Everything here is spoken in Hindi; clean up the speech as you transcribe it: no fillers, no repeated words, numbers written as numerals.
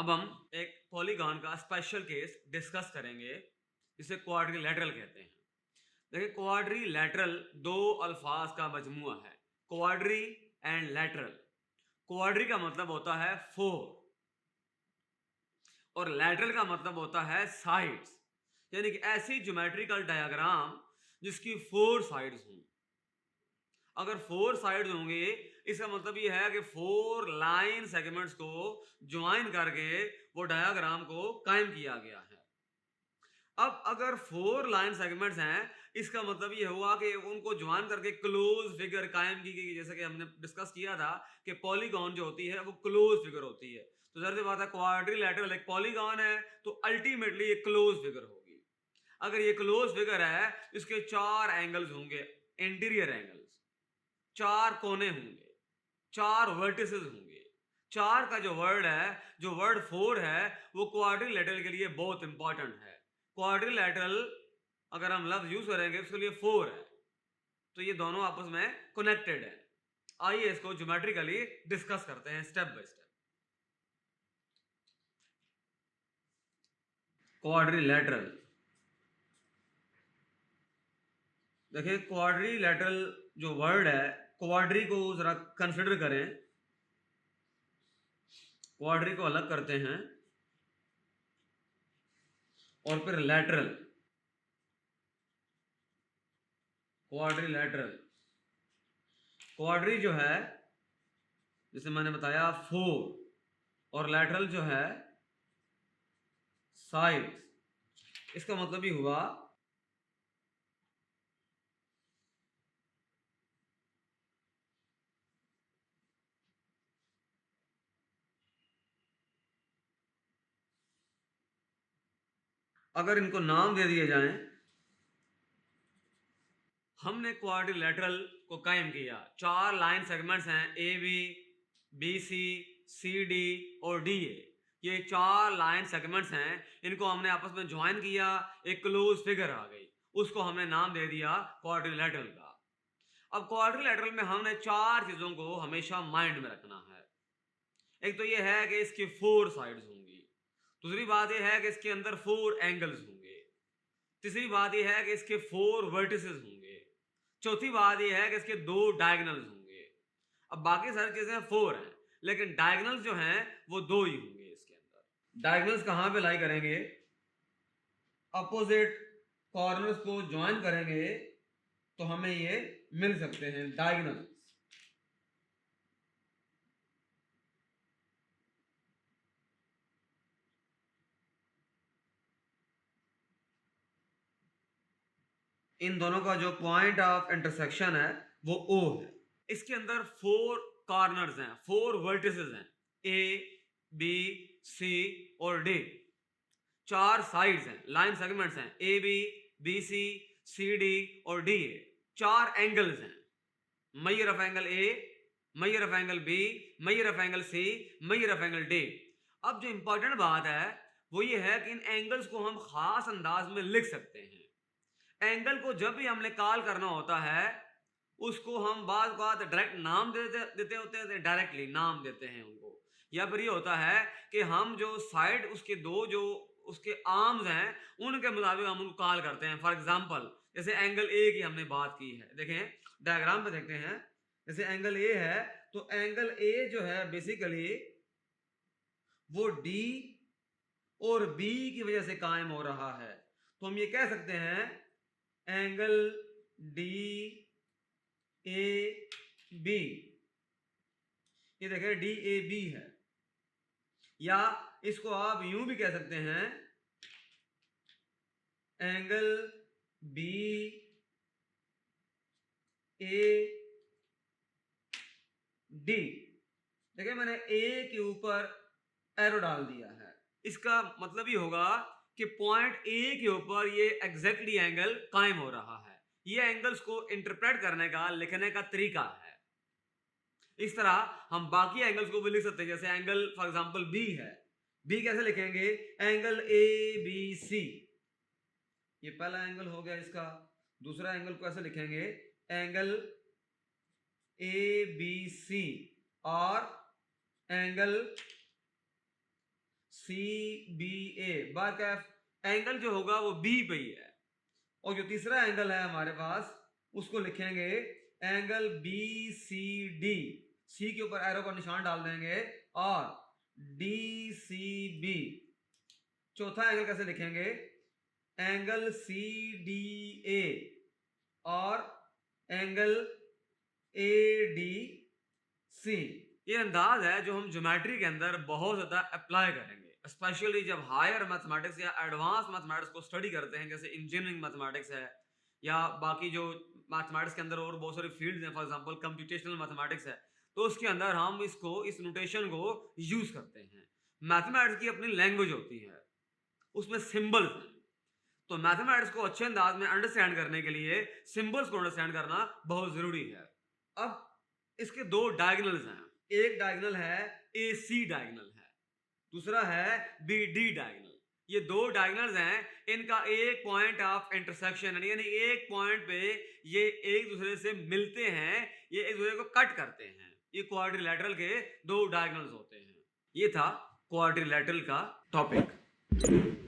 अब हम एक पॉलीगॉन का स्पेशल केस डिस्कस करेंगे जिसे क्वाड्रिलैटरल कहते हैं। देखिए, क्वाड्रिलैटरल दो अल्फाज का मजमुआ है, क्वाड्री एंड लैटरल। क्वाड्री का मतलब होता है फोर और लैटरल का मतलब होता है साइड्स, यानी कि ऐसी ज्योमेट्रिकल डायग्राम जिसकी फोर साइड्स हों। अगर फोर साइड्स होंगे इसका मतलब ये है कि फोर लाइन सेगमेंट्स को ज्वाइन करके वो डायग्राम को कायम किया गया है। अब अगर फोर लाइन सेगमेंट्स हैं इसका मतलब ये हुआ कि उनको ज्वाइन करके क्लोज फिगर कायम की गई, जैसा कि हमने डिस्कस किया था कि पॉलीगॉन जो होती है वो क्लोज फिगर होती है। तो जाहिर सी बात है क्वाड्रिलैटरल एक पॉलीगॉन है तो अल्टीमेटली ये क्लोज फिगर होगी। अगर ये क्लोज फिगर है इसके चार एंगल्स होंगे, इंटीरियर एंगल्स, चार कोने होंगे, चार वर्टिसेस होंगे। चार का जो वर्ड फोर है वो क्वाड्रिलैटरल के लिए बहुत इंपॉर्टेंट है। क्वाड्रिलैटरल अगर हम लफ्ज यूज करेंगे उसके लिए फोर है, तो ये दोनों आपस में कनेक्टेड है। आइए इसको ज्योमेट्रिकली डिस्कस करते हैं स्टेप बाय स्टेप। क्वाड्रिलैटरल, देखिए क्वाड्रिलैटरल जो वर्ड है, क्वाड्री को जरा कंसिडर करें, क्वाड्री को अलग करते हैं और फिर लैटरल, क्वाड्रिलैटरल। क्वाड्री जो है जैसे मैंने बताया फोर और लैटरल जो है साइड्स। इसका मतलब ही हुआ अगर इनको नाम दे दिए जाएं, हमने क्वाड्रिलैटरल को कायम किया, चार लाइन सेगमेंट्स हैं A B C C D और डी ए। ये चार लाइन सेगमेंट्स हैं, इनको हमने आपस में ज्वाइन किया, एक क्लोज फिगर आ गई, उसको हमने नाम दे दिया क्वाड्रिलैटरल का। अब क्वाड्रिलैटरल में हमने चार चीजों को हमेशा माइंड में रखना है। एक तो ये है कि इसकी फोर साइड्स होंगी, दूसरी बात यह है कि इसके अंदर फोर एंगल्स होंगे, तीसरी बात यह है कि इसके फोर वर्टिसेस होंगे, चौथी बात यह है कि इसके दो डायगोनल्स होंगे। अब बाकी सारी चीजें फोर हैं लेकिन डायगोनल्स जो हैं वो दो ही होंगे इसके अंदर। डायगोनल्स कहां पे लाई करेंगे? अपोजिट कॉर्नर्स को ज्वाइन करेंगे तो हमें ये मिल सकते हैं डायगोनल्स। इन दोनों का जो पॉइंट ऑफ इंटरसेक्शन है वो ओ है। इसके अंदर फोर कॉर्नर्स हैं, फोर वर्टिसेस हैं, ए बी सी और डी। चार साइड्स हैं, लाइन सेगमेंट्स हैं, ए बी सी डी और डी ए। चार एंगल्स हैं, measure of angle A, measure of angle B, measure of angle C, measure of angle D. अब जो इंपॉर्टेंट बात है वो ये है कि इन एंगल्स को हम खास अंदाज में लिख सकते हैं। एंगल को जब भी हमने कॉल करना होता है उसको हम बात डायरेक्ट नाम देते होते हैं, डायरेक्टली नाम देते हैं उनको, या फिर ये होता है कि हम जो साइड उसके दो जो उसके आर्म्स हैं उनके मुताबिक हम उनको कॉल करते हैं। फॉर एग्जांपल जैसे एंगल ए की हमने बात की है, देखें डायग्राम पे देखते हैं। जैसे एंगल ए है तो एंगल ए जो है बेसिकली वो डी और बी की वजह से कायम हो रहा है। तो हम ये कह सकते हैं एंगल डी ए बी, ये देखिए डी ए बी है, या इसको आप यूं भी कह सकते हैं एंगल बी ए डी। देखिए मैंने ए के ऊपर एरो डाल दिया है, इसका मतलब ये होगा कि पॉइंट ए के ऊपर ये एग्जैक्टली एंगल कायम हो रहा है। ये एंगल्स को इंटरप्रेट करने का, लिखने का तरीका है। इस तरह हम बाकी एंगल्स को भी लिख सकते हैं, जैसे एंगल फॉर एग्जांपल बी है, बी कैसे लिखेंगे? एंगल ए बी सी, ये पहला एंगल हो गया इसका। दूसरा एंगल को ऐसे लिखेंगे एंगल ए बी सी और एंगल सी बी ए, बार कैफ एंगल जो होगा वो बी पे ही है। और जो तीसरा एंगल है हमारे पास उसको लिखेंगे एंगल बी सी डी, सी के ऊपर एरो का निशान डाल देंगे, और डी सी बी। चौथा एंगल कैसे लिखेंगे, एंगल सी डी ए और एंगल ए डी सी। ये अंदाज है जो हम ज्योमेट्री के अंदर बहुत ज्यादा अप्लाई करेंगे, स्पेशली जब हायर मैथमेटिक्स या एडवांस मैथमेटिक्स को स्टडी करते हैं, जैसे इंजीनियरिंग मैथमेटिक्स है या बाकी जो मैथमेटिक्स के अंदर और बहुत सारी फील्ड्स हैं, फॉर एग्जांपल कंप्यूटेशनल मैथमेटिक्स है, तो उसके अंदर हम इसको, इस नोटेशन को यूज करते हैं। मैथमेटिक्स की अपनी लैंग्वेज होती है, उसमें सिंबल्स हैं, तो मैथमेटिक्स को अच्छे अंदाज में अंडरस्टैंड करने के लिए सिंबल्स को अंडरस्टैंड करना बहुत जरूरी है। अब इसके दो डायगोनल्स हैं, एक डायगोनल है ए सी डायगोनल है, दूसरा है बी डी डायगोनल। ये दो डायगोनल्स हैं, इनका एक पॉइंट ऑफ इंटरसेक्शन यानी एक पॉइंट पे ये एक दूसरे से मिलते हैं, ये एक दूसरे को कट करते हैं। ये क्वाड्रिलैटरल के दो डायगोनल्स होते हैं। ये था क्वाड्रिलैटरल का टॉपिक।